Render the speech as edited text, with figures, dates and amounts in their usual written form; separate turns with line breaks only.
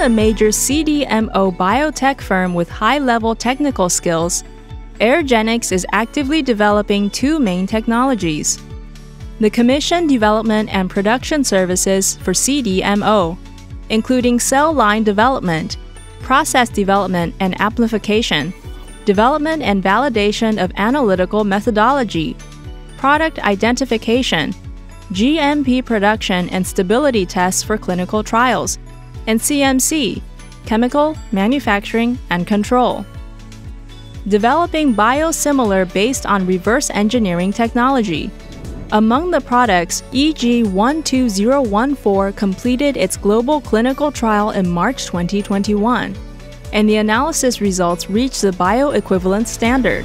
a major CDMO biotech firm with high-level technical skills, Airgenix is actively developing two main technologies: the commission development and production services for CDMO, including cell line development, process development and amplification, development and validation of analytical methodology, product identification, GMP production and stability tests for clinical trials, and CMC, chemical, manufacturing, and control. Developing biosimilar based on reverse engineering technology. Among the products, EG12014 completed its global clinical trial in March 2021, and the analysis results reached the bioequivalence standard.